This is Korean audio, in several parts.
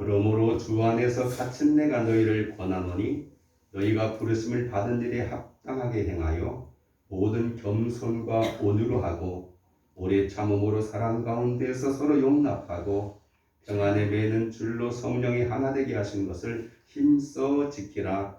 그러므로 주 안에서 갇힌 내가 너희를 권하노니 너희가 부르심을 받은 일에 합당하게 행하여 모든 겸손과 온유로 하고 오래 참음으로 사랑 가운데서 서로 용납하고 평안에 매는 줄로 성령이 하나 되게 하신 것을 힘써 지키라.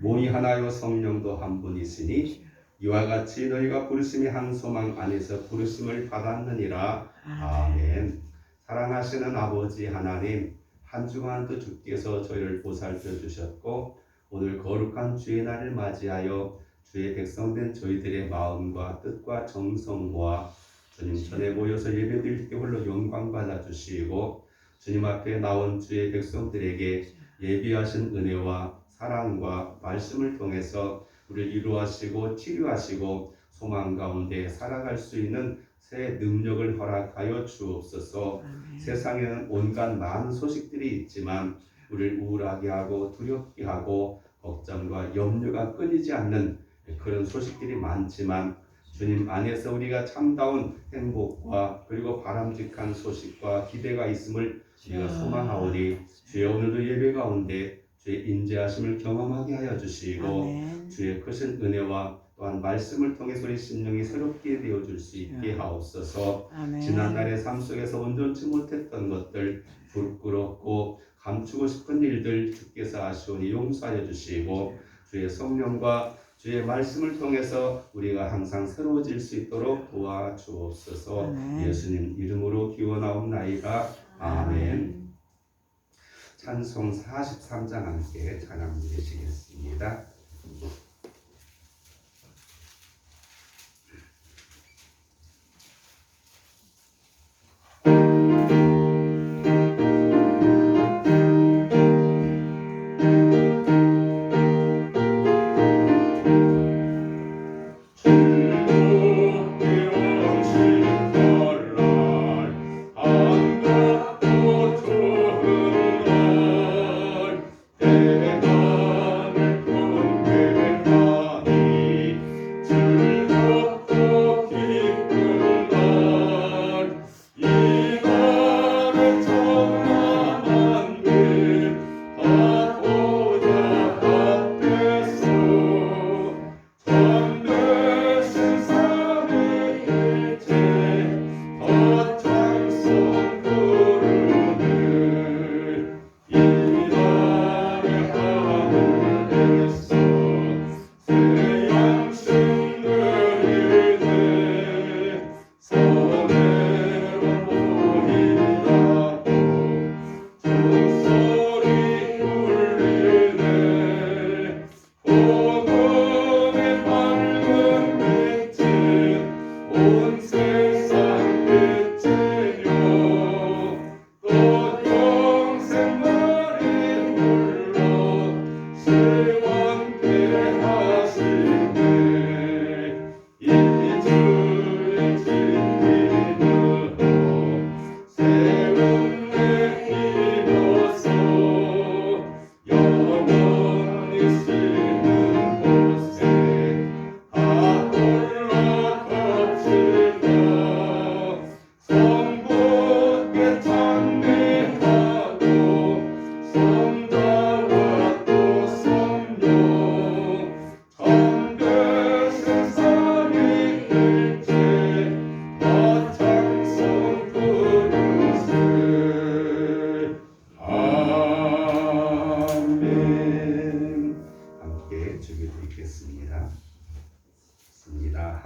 몸이 하나요 성령도 한 분이시니 이와 같이 너희가 부르심이 한 소망 안에서 부르심을 받았느니라. 아멘. 사랑하시는 아버지 하나님, 한 주간도 주께서 저희를 보살펴 주셨고 오늘 거룩한 주의 날을 맞이하여 주의 백성된 저희들의 마음과 뜻과 정성 모아 주님 전에 모여서 예배드릴 때 홀로 영광 받아 주시고 주님 앞에 나온 주의 백성들에게 예비하신 은혜와 사랑과 말씀을 통해서 우리를 위로하시고 치료하시고 소망 가운데 살아갈 수 있는 새 능력을 허락하여 주옵소서. 세상에는 온갖 많은 소식들이 있지만 우리를 우울하게 하고 두렵게 하고 걱정과 염려가 끊이지 않는 그런 소식들이 많지만 주님 안에서 우리가 참다운 행복과 그리고 바람직한 소식과 기대가 있음을 우리가 소망하오니 주여 오늘도 예배 가운데 주의 인재하심을 경험하게 하여 주시고 아멘. 주의 크신 은혜와 또한 말씀을 통해 우리 심령이 새롭게 되어줄 수 있게 하옵소서. 아멘. 지난날의 삶 속에서 온전치 못했던 것들, 부끄럽고 감추고 싶은 일들 주께서 아시오니 용서하여 주시고 주의 성령과 주의 말씀을 통해서 우리가 항상 새로워질 수 있도록 도와주옵소서. 아멘. 예수님 이름으로 기원하옵나이다. 아멘. 찬송 43장 함께 찬양 드리시겠습니다.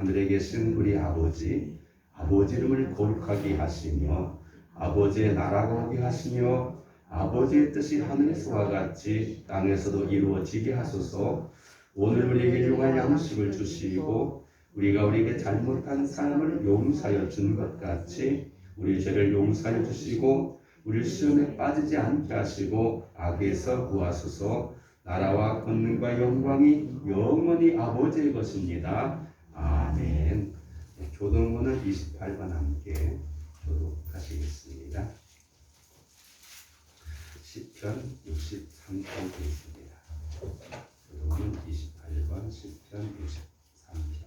하늘에 계신 우리 아버지 이름을 거룩하게 하시며 아버지의 나라가 오게 하시며 아버지의 뜻이 하늘에서와 같이 땅에서도 이루어지게 하소서. 오늘 우리에게 일용할 양식을 주시고 우리가 우리에게 잘못한 삶을 용서하여 준 것 같이 우리 죄를 용서하여 주시고 우리 시험에 빠지지 않게 하시고 악에서 구하소서. 나라와 권능과 영광이 영원히 아버지의 것입니다. 아멘. 교동문은 28번 함께 교독하시겠습니다. 시편 63편 있습니다. 교동문 28번 시편 63편.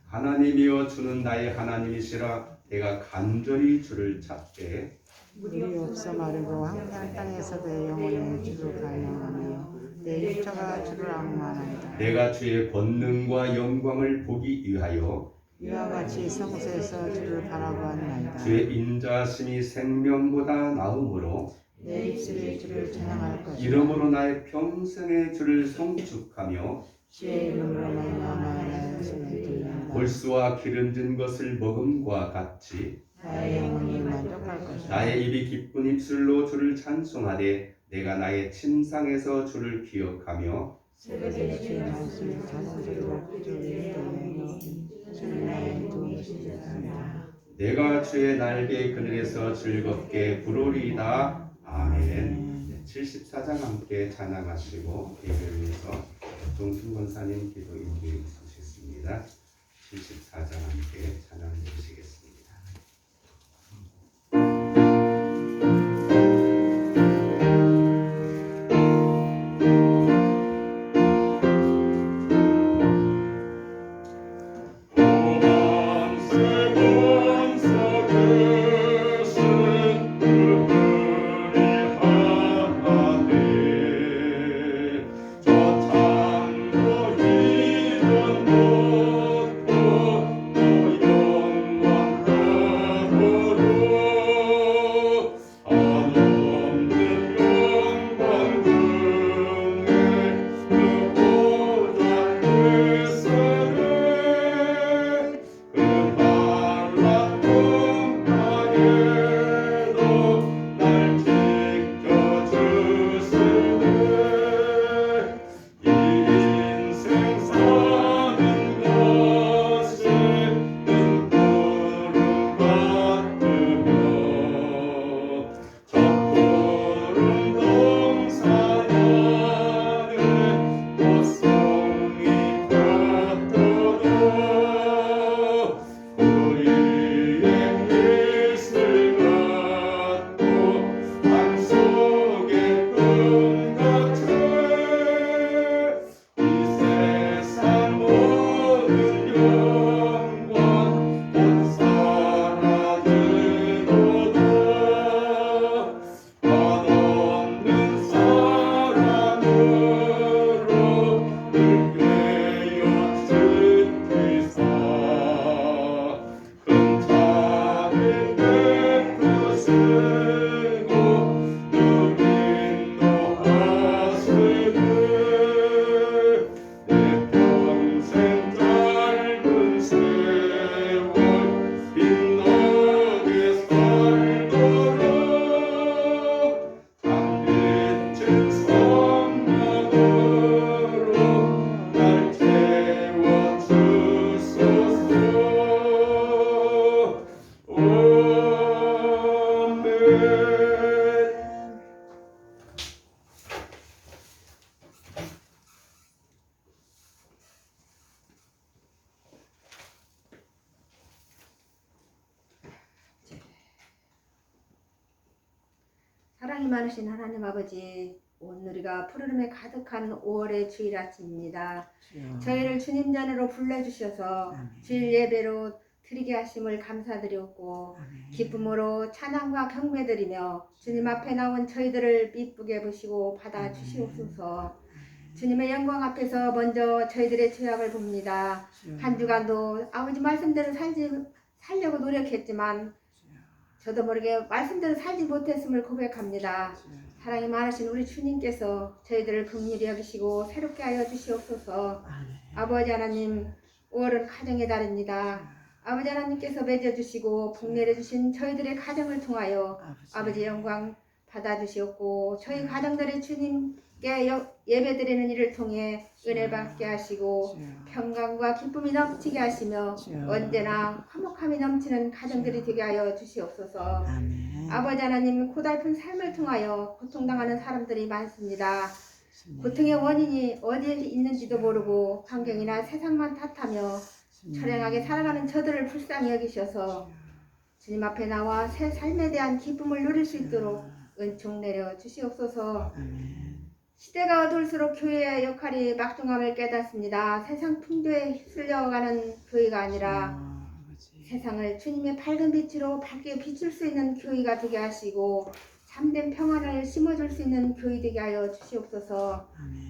하나님이여 주는 나의 하나님이시라. 내가 간절히 주를 찾되 물이 없어 마르고 황폐한 땅에서도 영혼의 주를 갈망하며 내 육체가 주를 악무하나이다. 내가 주의 권능과 영광을 보기 위하여 이와 같이 성소에서 주를 바라보았나이다. 주의 인자심이 생명보다 나음으로 내 입술이 주를 찬양할 것이다. 이름으로 나의 평생의 주를 송축하며 주의 이름으로 말미암아 나의 손을 들린다. 골수와 기름진 것을 먹음과 같이 나의 영혼이 만족할 것이다. 나의 입이 기쁜 입술로 주를 찬송하되 내가 나의 침상에서 주를 기억하며 새벽에 주의 말씀을 자동적으로 주의 때에 주의 나의 도우시리이다. 내가 주의 날개 그늘에서 즐겁게 부르리이다. 아멘. 74장 함께 찬양하시고 예배를 위해서 동순 권사님 기도 인도해 주시겠습니다. 74장 함께 찬양해 주시겠습니다. 사랑이 많으신 하나님 아버지, 오늘 우리가 푸르름에 가득한 5월의 주일 아침입니다. 저희를 주님 전으로 불러주셔서 주일 예배로 드리게 하심을 감사드렸고 기쁨으로 찬양과 경배드리며 주님 앞에 나온 저희들을 미쁘게 보시고 받아주시옵소서. 주님의 영광 앞에서 먼저 저희들의 죄악을 봅니다. 한 주간도 아버지 말씀대로 살려고 노력했지만 저도 모르게 말씀대로 살지 못했음을 고백합니다. 사랑이 많으신 우리 주님께서 저희들을 긍휼히 여기시고 새롭게 하여 주시옵소서. 아버지 하나님, 5월은 가정의 달입니다. 아버지 하나님께서 맺어주시고 복내려주신 저희들의 가정을 통하여 아버지 영광 받아주시옵고 저희 가정들의 주님께 예배드리는 일을 통해 은혜 받게 하시고 평강과 기쁨이 넘치게 하시며 언제나 화목함이 넘치는 가정들이 되게 하여 주시옵소서. 아버지 하나님, 고달픈 삶을 통하여 고통당하는 사람들이 많습니다. 고통의 원인이 어디에 있는지도 모르고 환경이나 세상만 탓하며 처량하게 살아가는 저들을 불쌍히 여기셔서 주님 앞에 나와 새 삶에 대한 기쁨을 누릴 수 있도록 은총 내려 주시옵소서. 시대가 어두울수록 교회의 역할이 막중함을 깨닫습니다. 세상 풍조에 휩쓸려가는 교회가 아니라 세상을 주님의 밝은 빛으로 밝게 비출 수 있는 교회가 되게 하시고 참된 평안을 심어줄 수 있는 교회 되게 하여 주시옵소서.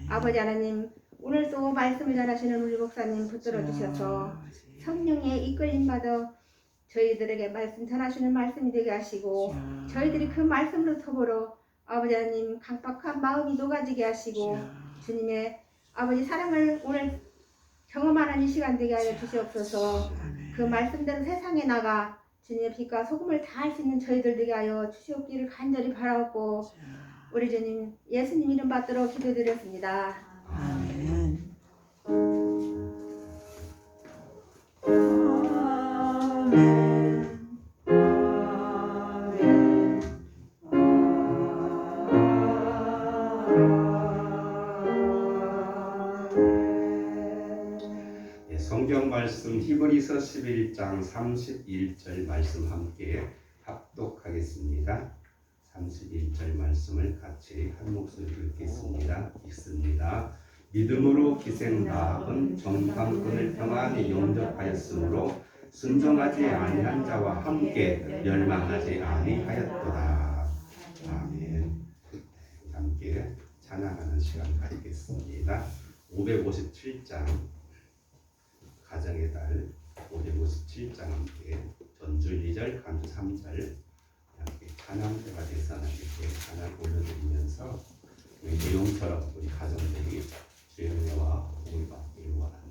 아버지 하나님, 오늘도 말씀을 잘하시는 우리 목사님 붙들어 주셔서 성령의 이끌림 받아 저희들에게 말씀 전하시는 말씀이 되게 하시고 저희들이 그 말씀으로 더불어 아버지 하나님 강박한 마음이 녹아지게 하시고 주님의 아버지 사랑을 오늘 경험하는 이 시간 되게 하여 주시옵소서. 그 말씀대로 세상에 나가 주님의 빛과 소금을 다할 수 있는 저희들 되게 하여 주시옵기를 간절히 바라옵고 우리 주님 예수님 이름 받들어 기도드렸습니다. 아멘. 성경 말씀 히브리서 11장 31절 말씀 함께 합독하겠습니다. 31절 말씀을 같이 한 목소리로 읽습니다. 믿음으로 기생바합은 정탐꾼을 평안히 영접하였으므로 순종하지 아니한 자와 함께 멸망하지 아니하였도다. 아멘. 함께 찬양하는 시간 가지겠습니다. 557장 가정의 달 557장 함께 전주 2절 간주 3절 함께 찬양대가 돼서 하나님께 찬양 올려드리면서 우리 내용처럼 우리 가정들이 주의 은혜와 복을 받기를 원합니다.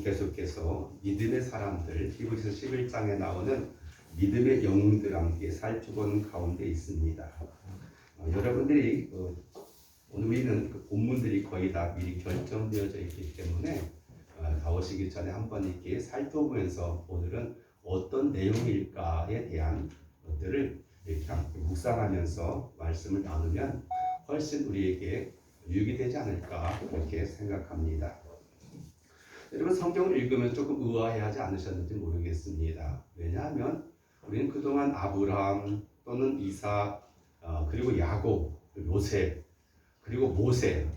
계속해서 믿음의 사람들 히브리서 11장에 나오는 믿음의 영웅들 함께 살펴보는 가운데 있습니다. 여러분들이 오늘 우리는 그 본문들이 거의 다 미리 결정되어져 있기 때문에 다 오시기 전에 한번 이렇게 살펴보면서 오늘은 어떤 내용일까에 대한 것들을 이렇게 함께 묵상하면서 말씀을 나누면 훨씬 우리에게 유익이 되지 않을까 그렇게 생각합니다. 여러분 성경을 읽으면 조금 의아해하지 않으셨는지 모르겠습니다. 왜냐하면 우리는 그동안 아브라함 또는 이삭 그리고 야곱, 요셉 그리고 모세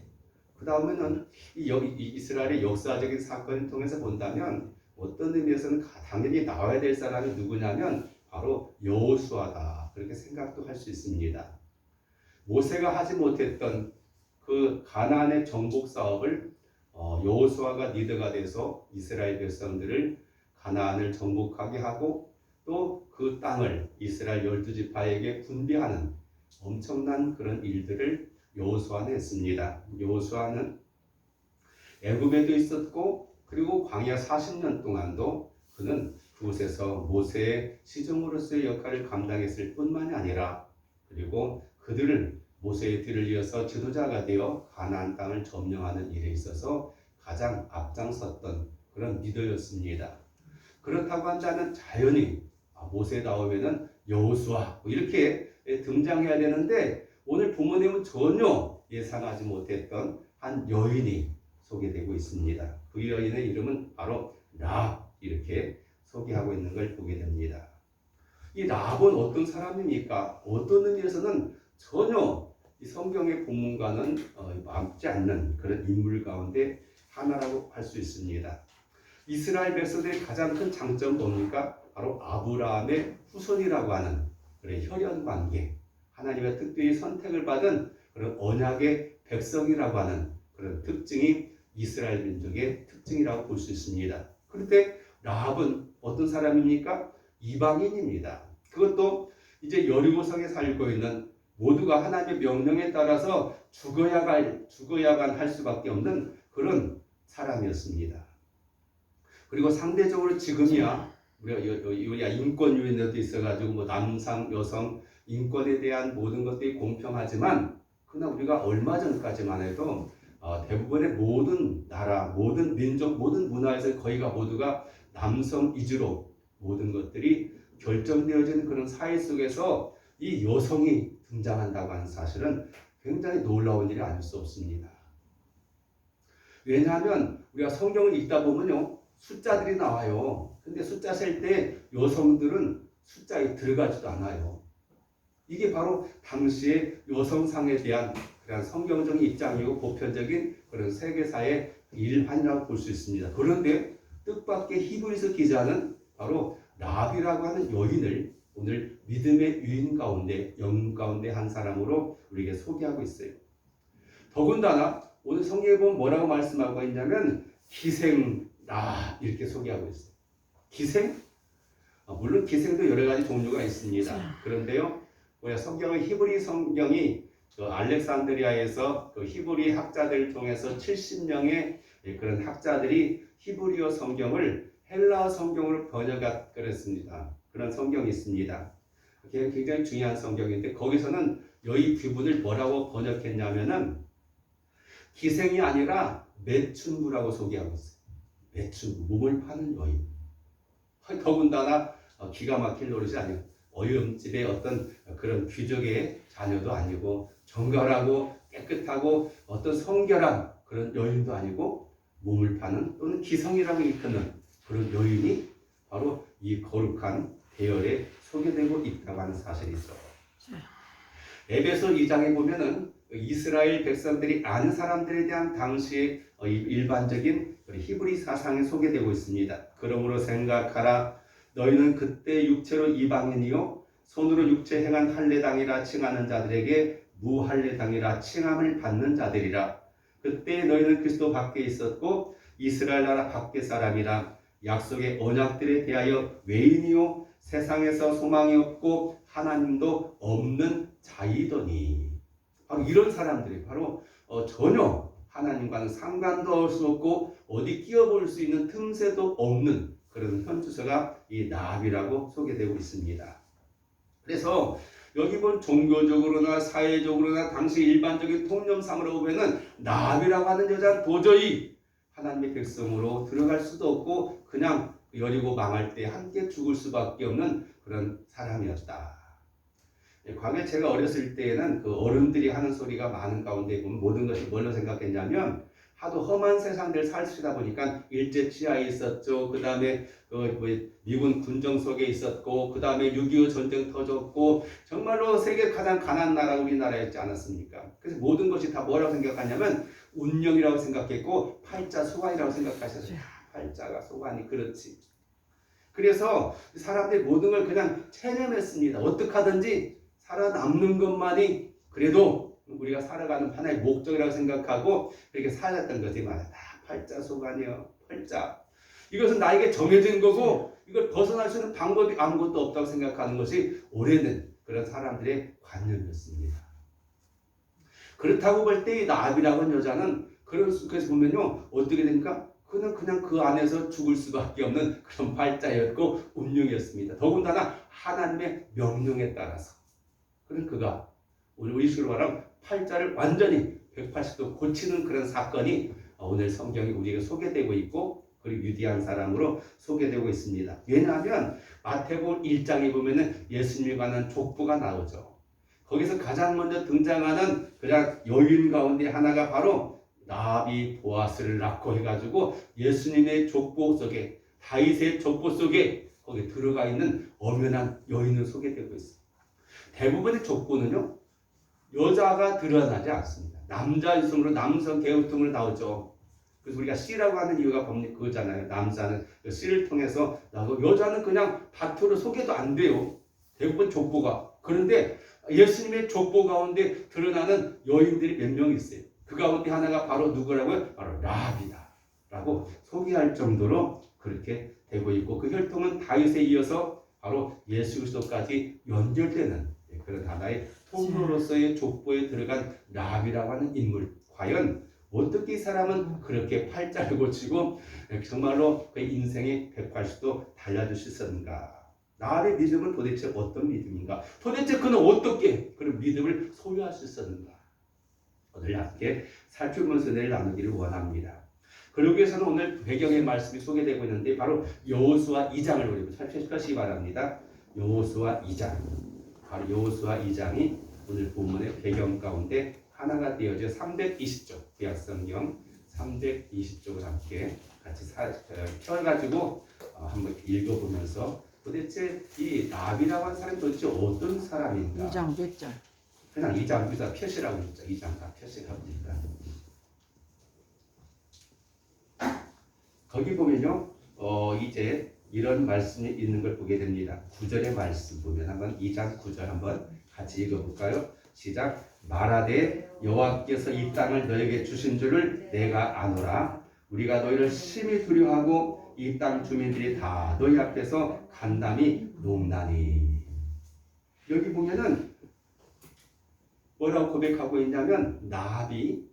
그 다음에는 이 이스라엘의 역사적인 사건을 통해서 본다면 어떤 의미에서는 당연히 나와야 될 사람이 누구냐면 바로 여호수아다 그렇게 생각도 할 수 있습니다. 모세가 하지 못했던 그 가나안의 정복 사업을 여호수아가 리더가 돼서 이스라엘 백성들을 가나안을 정복하게 하고 또 그 땅을 이스라엘 12지파에게 분배하는 엄청난 그런 일들을 여호수아는 했습니다. 여호수아는 애굽에도 있었고 그리고 광야 40년 동안도 그는 그곳에서 모세의 시종으로서의 역할을 감당했을 뿐만이 아니라 그리고 그들을 모세의 뒤를 이어서 지도자가 되어 가나안 땅을 점령하는 일에 있어서 가장 앞장섰던 그런 리더였습니다. 그렇다고 한다면 자연히 모세 다음에는 여호수아 이렇게 등장해야 되는데 오늘 부모님은 전혀 예상하지 못했던 한 여인이 소개되고 있습니다. 그 여인의 이름은 바로 라합 이렇게 소개하고 있는 걸 보게 됩니다. 이 라합은 어떤 사람입니까? 어떤 의미에서는 전혀 이 성경의 본문과는 맞지 않는 그런 인물 가운데 하나라고 할 수 있습니다. 이스라엘 백성들의 가장 큰 장점 뭡니까? 바로 아브라함의 후손이라고 하는 그런 혈연 관계, 하나님의 특별히 선택을 받은 그런 언약의 백성이라고 하는 그런 특징이 이스라엘 민족의 특징이라고 볼 수 있습니다. 그런데 라합은 어떤 사람입니까? 이방인입니다. 그것도 이제 여리고성에 살고 있는 모두가 하나님의 명령에 따라서 죽어야만 할 수밖에 없는 그런 사람이었습니다. 그리고 상대적으로 지금이야 우리가 인권 유인도 있어가지고 뭐 남성, 여성 인권에 대한 모든 것들이 공평하지만 그러나 우리가 얼마 전까지만 해도 대부분의 모든 나라, 모든 민족, 모든 문화에서 거의가 모두가 남성 위주로 모든 것들이 결정되어지는 그런 사회 속에서 이 여성이 등장한다고 하는 사실은 굉장히 놀라운 일이 아닐 수 없습니다. 왜냐하면 우리가 성경을 읽다 보면요 숫자들이 나와요. 근데 숫자 셀 때 여성들은 숫자에 들어가지도 않아요. 이게 바로 당시의 여성상에 대한 그런 성경적인 입장이고 보편적인 그런 세계사의 일환이라고 볼 수 있습니다. 그런데 뜻밖의 히브리서 기자는 바로 라합이라고 하는 여인을 오늘 믿음의 유인 가운데 영웅 가운데 한 사람으로 우리에게 소개하고 있어요. 더군다나 오늘 성경에 보면 뭐라고 말씀하고 있냐면 기생라 이렇게 소개하고 있어요. 기생? 물론 기생도 여러 가지 종류가 있습니다. 그런데요, 성경의 히브리 성경이 알렉산드리아에서 그 히브리 학자들을 통해서 70명의 그런 학자들이 히브리어 성경을 헬라어 성경으로 번역했습니다. 그런 성경이 있습니다. 굉장히 중요한 성경인데 거기서는 여기 귀분을 뭐라고 번역했냐면은 기생이 아니라 매춘부라고 소개하고 있어요. 매춘부, 몸을 파는 여인. 더군다나 기가 막힐 노릇이 아니고 어이음집의 어떤 그런 귀족의 자녀도 아니고 정갈하고 깨끗하고 어떤 성결한 그런 여인도 아니고 몸을 파는 또는 기성이라고 일컫는 그런 여인이 바로 이 거룩한 대열에 소개되고 있다고 하는 사실이 있어요. 에베소 2장에 보면은 이스라엘 백성들이 아는 사람들에 대한 당시의 일반적인 히브리 사상이 소개되고 있습니다. 그러므로 생각하라. 너희는 그때 육체로 이방인이요 손으로 육체 행한 할례당이라 칭하는 자들에게 무할례당이라 칭함을 받는 자들이라. 그때 너희는 그리스도 밖에 있었고 이스라엘 나라 밖의 사람이라. 약속의 언약들에 대하여 외인이요 세상에서 소망이 없고 하나님도 없는 자이더니. 바로 이런 사람들이 바로 전혀 하나님과는 상관도 할 수 없고 어디 끼어볼 수 있는 틈새도 없는 그런 현주소가 이 라합이라고 소개되고 있습니다. 그래서 여기 본 종교적으로나 사회적으로나 당시 일반적인 통념상으로 보면은 라합이라고 하는 여자는 도저히 하나님의 백성으로 들어갈 수도 없고 그냥 여리고 망할 때 함께 죽을 수밖에 없는 그런 사람이었다. 과거에 제가 어렸을 때에는 그 어른들이 하는 소리가 많은 가운데 보면 모든 것이 뭘로 생각했냐면 하도 험한 세상들 살시다 보니까 일제 치하에 있었죠. 그 다음에 미군 군정 속에 있었고, 그 다음에 6.25 전쟁 터졌고, 정말로 세계 가장 가난한 나라 우리나라였지 않았습니까? 그래서 모든 것이 다 뭐라고 생각하냐면 운명이라고 생각했고 팔자 소관이라고 생각하셨어요. 팔자가 소관이 그렇지. 그래서 사람들이 모든 걸 그냥 체념했습니다. 어떻게 하든지 살아남는 것만이 그래도 우리가 살아가는 하나의 목적이라고 생각하고 그렇게 살았던 것이 많아요. 다 팔자 소관이요. 팔자. 이것은 나에게 정해진 거고 이걸 벗어날 수 있는 방법이 아무것도 없다고 생각하는 것이 오래된 그런 사람들의 관념이었습니다. 그렇다고 볼 때 이 라합이라고 하는 여자는 그래서 보면요 어떻게 됩니까? 그냥 그 안에서 죽을 수밖에 없는 그런 팔자였고 운명이었습니다. 더군다나 하나님의 명령에 따라서. 그런 그가 우리 식으로 말하면 팔자를 완전히 180도 고치는 그런 사건이 오늘 성경이 우리에게 소개되고 있고 그리고 위대한 사람으로 소개되고 있습니다. 왜냐하면 마태복음 1장에 보면은 예수님에 관한 족보가 나오죠. 거기서 가장 먼저 등장하는 그냥 여인 가운데 하나가 바로 라합이 보아스를 낳고 해가지고 예수님의 족보 속에 다윗의 족보 속에 거기 들어가 있는 엄연한 여인을 소개되고 있습니다. 대부분의 족보는요 여자가 드러나지 않습니다. 남자 유성으로 남성 계급통으로 나오죠. 그래서 우리가 씨라고 하는 이유가 그거잖아요. 남자는 씨를 통해서 나오고 여자는 그냥 밭으로 소개도 안 돼요. 대부분 족보가. 그런데 예수님의 족보 가운데 드러나는 여인들이 몇 명 있어요. 그 가운데 하나가 바로 누구라고요? 바로 라합이다 라고 소개할 정도로 그렇게 되고 있고 그 혈통은 다윗에 이어서 바로 예수 그리스도까지 연결되는 그런 하나의 통로로서의 족보에 들어간 라합이라고 하는 인물. 과연 어떻게 이 사람은 그렇게 팔자를 고치고 정말로 그 인생의 180도 달라질 수 있었는가? 라합의 믿음은 도대체 어떤 믿음인가? 도대체 그는 어떻게 그런 믿음을 소유할 수 있었는가? 오늘 함께 살펴보면서 은혜를 나누기를 원합니다. 그러기 위해서는 오늘 배경의 말씀이 소개되고 있는데 바로 여호수아 2장을 우리 살펴보시기 바랍니다. 여호수아 2장. 바로 여호수아 2장이 오늘 본문의 배경 가운데 하나가 되어져 320쪽 구약성경 320쪽을 함께 같이 펴가지고 한번 읽어보면서 도대체 이 라합이라고 하는 사람이 도대체 어떤 사람인가? 2장 몇 절? 그냥 2장 여기다 표시라고 했죠. 2장 다 표시합니다. 거기 보면요, 이제 이런 말씀이 있는 걸 보게 됩니다. 9절의 말씀 보면 한번 2장 9절 한번 같이 읽어볼까요? 시작. 말하되 여호와께서 이 땅을 너에게 주신 줄을 내가 아노라. 우리가 너희를 심히 두려워하고 이 땅 주민들이 다 너희 앞에서 간담이 녹나니. 여기 보면은 뭐라고 고백하고 있냐면 라합이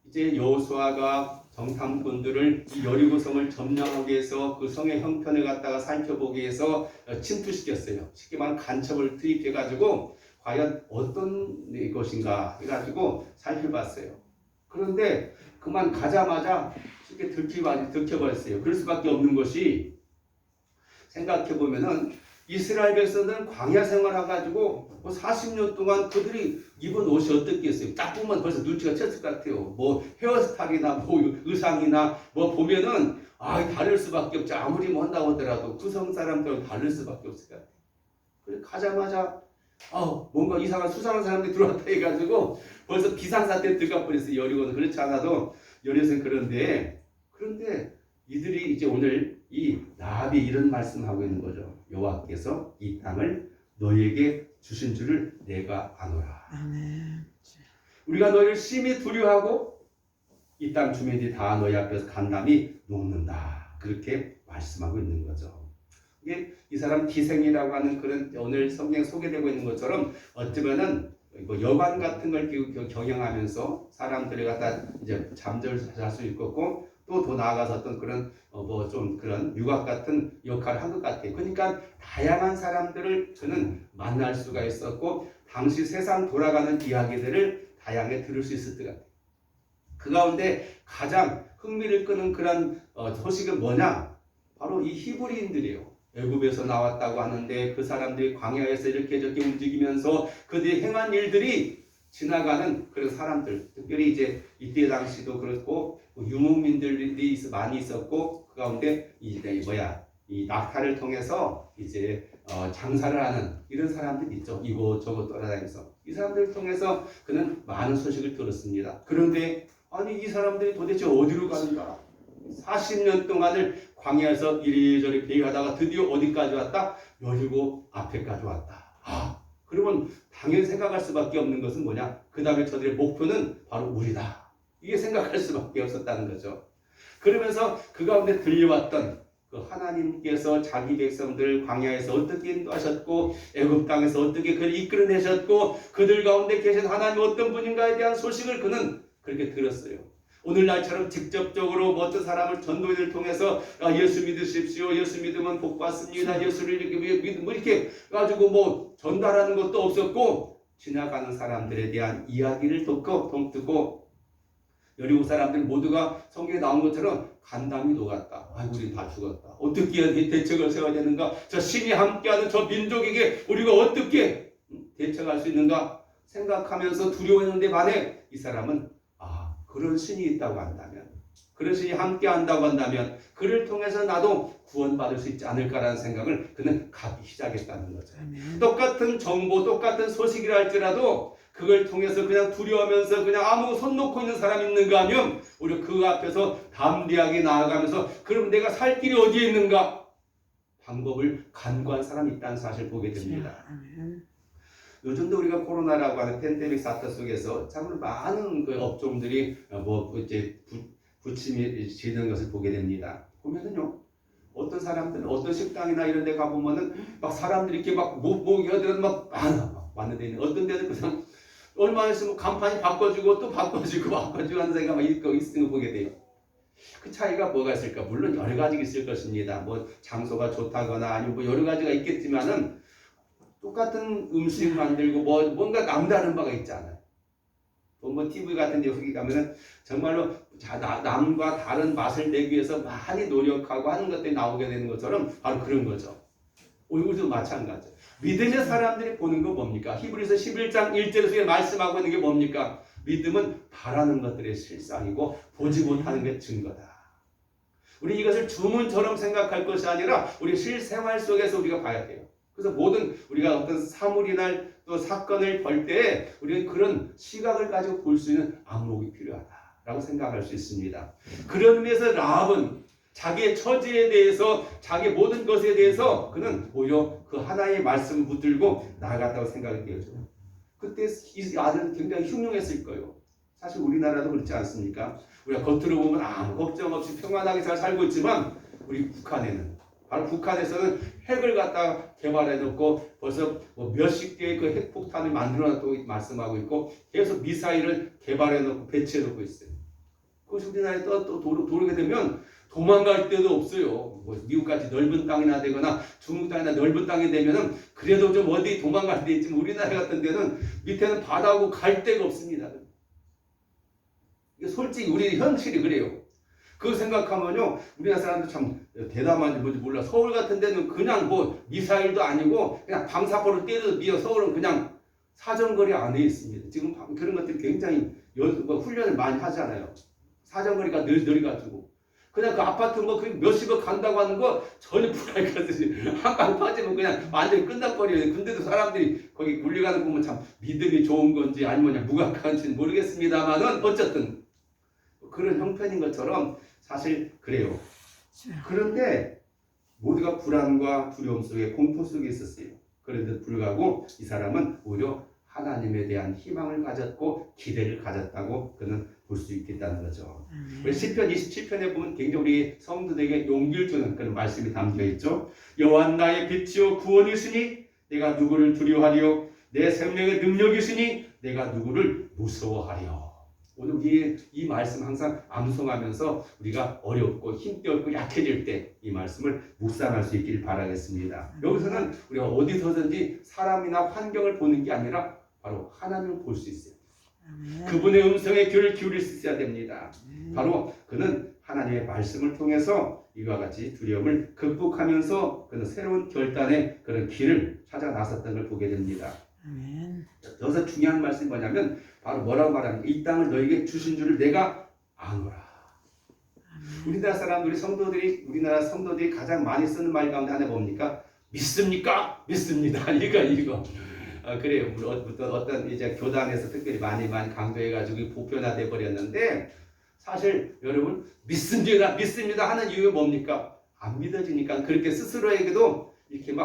이제 여호수아가 정탐꾼들을 이 여리고성을 점령하기 위해서 그 성의 형편을 갖다가 살펴보기 위해서 침투시켰어요. 쉽게 말하면 간첩을 투입해가지고 과연 어떤 것인가 해가지고 살펴봤어요. 그런데 그만 가자마자 쉽게 들켜버렸어요. 그럴 수밖에 없는 것이 생각해보면은 이스라엘 백성들은 광야 생활해가지고 40년 동안 그들이 입은 옷이 어떻겠어요? 딱 보면 벌써 눈치가 챘을 것 같아요. 뭐 헤어스타일이나 뭐 의상이나 뭐 보면은 다를 수밖에 없지. 아무리 뭐 한다고 하더라도 구성 사람들은 다를 수밖에 없을 것 같아요. 그래 가자마자 뭔가 이상한 수상한 사람들이 들어왔다 해가지고 벌써 비상사태에 들어가 버렸어요. 여리고는 그렇지 않아도 여리고는 그런데 이들이 이제 오늘 이 라합이 이런 말씀하고 있는 거죠. 여호와께서 이 땅을 너희에게 주신 줄을 내가 아노라. 아멘. 우리가 너희를 심히 두려워하고 이 땅 주민들이 다 너희 앞에서 간담이 녹는다. 그렇게 말씀하고 있는 거죠. 이게 이 사람 기생이라고 하는 그런 오늘 성경에 소개되고 있는 것처럼 어쩌면은 여관 같은 걸 경영하면서 사람들이 갖다 이제 잠자를 잘 수 있겠고 또 더 나아가서 어떤 그런 좀 그런 유학 같은 역할을 한 것 같아요. 그러니까 다양한 사람들을 저는 만날 수가 있었고 당시 세상 돌아가는 이야기들을 다양하게 들을 수 있을 것 같아요. 그 가운데 가장 흥미를 끄는 그런 소식은 뭐냐? 바로 이 히브리인들이에요. 애굽에서 나왔다고 하는데 그 사람들이 광야에서 이렇게 저렇게 움직이면서 그들이 행한 일들이 지나가는 그런 사람들, 특별히 이제 이때 당시도 그렇고 유목민들이 많이 있었고 그 가운데 이제 이 낙타를 통해서 이제 장사를 하는 이런 사람들이 있죠. 이곳저곳 돌아다니면서 이 사람들을 통해서 그는 많은 소식을 들었습니다. 그런데 아니 이 사람들이 도대체 어디로 가는가? 40년 동안을 광야에서 이리저리 비행하다가 드디어 어디까지 왔다? 여리고 앞에까지 왔다. 그러면 당연히 생각할 수밖에 없는 것은 뭐냐? 그 다음에 저들의 목표는 바로 우리다. 이게 생각할 수밖에 없었다는 거죠. 그러면서 그 가운데 들려왔던 그 하나님께서 자기 백성들 광야에서 어떻게 인도하셨고 애굽 땅에서 어떻게 그를 이끌어내셨고 그들 가운데 계신 하나님 어떤 분인가에 대한 소식을 그는 그렇게 들었어요. 오늘날처럼 직접적으로 어떤 사람을 전도인을 통해서 예수 믿으십시오. 예수 믿으면 복 받습니다. 예수를 이렇게 가지고 전달하는 것도 없었고 지나가는 사람들에 대한 이야기를 듣고 여리고 사람들 모두가 성경에 나온 것처럼 간담이 녹았다. 아이고 우리 다 죽었다. 어떻게 대책을 세워야 되는가? 저 신이 함께하는 저 민족에게 우리가 어떻게 대처할 수 있는가 생각하면서 두려워했는데 만에 이 사람은 그런 신이 있다고 한다면, 그런 신이 함께 한다고 한다면 그를 통해서 나도 구원받을 수 있지 않을까라는 생각을 그는 갖기 시작했다는 거죠. 똑같은 정보, 똑같은 소식이라 할지라도 그걸 통해서 그냥 두려워하면서 그냥 아무 손 놓고 있는 사람이 있는가 하면 우리가 그 앞에서 담대하게 나아가면서 그럼 내가 살 길이 어디에 있는가? 방법을 간구한 사람이 있다는 사실을 보게 됩니다. 요즘도 우리가 코로나라고 하는 팬데믹 사태 속에서 참 많은 그 업종들이 이제 부침이 지는 것을 보게 됩니다. 보면은요, 어떤 사람들은 어떤 식당이나 이런 데 가보면은 막 사람들이 이렇게 막 여들은 막 많아. 많은 데는 어떤 데는 그냥 얼마 있으면 간판이 바꿔주고 또 바꿔주고 하는 생각만 있는 거 보게 돼요. 그 차이가 뭐가 있을까? 물론 여러 가지가 있을 것입니다. 장소가 좋다거나 아니면 여러 가지가 있겠지만은 똑같은 음식 만들고 뭔가 남다른 바가 있잖아요. TV 같은 데 여기 가면은 정말로 남과 다른 맛을 내기 위해서 많이 노력하고 하는 것들이 나오게 되는 것처럼 바로 그런 거죠. 우리도 마찬가지. 믿음의 사람들이 보는 거 뭡니까? 히브리서 11장 1절에서 말씀하고 있는 게 뭡니까? 믿음은 바라는 것들의 실상이고 보지 못하는 게 증거다. 우리 이것을 주문처럼 생각할 것이 아니라 우리 실생활 속에서 우리가 봐야 돼요. 그래서 모든 우리가 어떤 사물이나 또 사건을 볼 때 우리는 그런 시각을 가지고 볼 수 있는 안목이 필요하다라고 생각할 수 있습니다. 그런 의미에서 라합은 자기의 처지에 대해서 자기의 모든 것에 대해서 그는 오히려 그 하나의 말씀을 붙들고 나아갔다고 생각이 되어져요. 그때 이 아들은 굉장히 흉흉했을 거예요. 사실 우리나라도 그렇지 않습니까? 우리가 겉으로 보면 아무 걱정 없이 평안하게 잘 살고 있지만 우리 북한에는 바로 북한에서는 핵을 갖다가 개발해놓고 벌써 몇십 개의 그 핵폭탄을 만들어놨다고 말씀하고 있고 계속 미사일을 개발해놓고 배치해놓고 있어요. 그것이 우리나라에 또 도르게 되면 도망갈 데도 없어요. 미국같이 넓은 땅이나 되거나 중국 땅이나 넓은 땅이 되면은 그래도 좀 어디 도망갈 데 있지만 우리나라 같은 데는 밑에는 바다하고 갈 데가 없습니다. 솔직히 우리 현실이 그래요. 그거 생각하면요, 우리나라 사람들 참 대담한지 뭔지 몰라. 서울 같은 데는 그냥 미사일도 아니고 그냥 방사포를 때려도 서울은 그냥 사정거리 안에 있습니다. 지금 그런 것들이 굉장히 훈련을 많이 하잖아요. 사정거리가 느려가지고. 그냥 그 아파트 그 몇십억 간다고 하는 거 전혀 불알거든요. 한방 빠지면 그냥 완전히 끝나버려요. 근데도 사람들이 거기 물려가는 거 보면 참 믿음이 좋은 건지 아니면 무감한지는 모르겠습니다만은 어쨌든 그런 형편인 것처럼 사실 그래요. 그런데 모두가 불안과 두려움 속에 공포 속에 있었어요. 그런데도 불구하고 이 사람은 오히려 하나님에 대한 희망을 가졌고 기대를 가졌다고 그는 볼 수 있겠다는 거죠. 시편 27편에 보면 굉장히 우리 성도들에게 용기를 주는 그런 말씀이 담겨 있죠. 여호와 나의 빛이요 구원이시니 내가 누구를 두려워하리요 내 생명의 능력이시니 내가 누구를 무서워하리요. 오늘 우리 이 말씀 항상 암송하면서 우리가 어렵고 힘겹고 약해질 때 이 말씀을 묵상할 수 있길 바라겠습니다. 여기서는 우리가 어디서든지 사람이나 환경을 보는 게 아니라 바로 하나님을 볼 수 있어요. 그분의 음성에 귀를 기울일 수 있어야 됩니다. 바로 그는 하나님의 말씀을 통해서 이와 같이 두려움을 극복하면서 그는 새로운 결단의 그런 길을 찾아 나섰던 걸 보게 됩니다. 아멘. 여기서 중요한 말씀이 뭐냐면 바로 뭐라고 말하면 이 땅을 너에게 주신 줄을 내가 아노라. 우리나라 사람들이 우리나라 성도들이 가장 많이 쓰는 말 가운데 하나 뭡니까? 믿습니까? 믿습니다. 이거. 그래요. 어떤 이제 교단에서 특별히 많이 강조해가지고 보편화돼 버렸는데 사실 여러분 믿습니다 하는 이유가 뭡니까? 안 믿어지니까 그렇게 스스로에게도 이렇게 막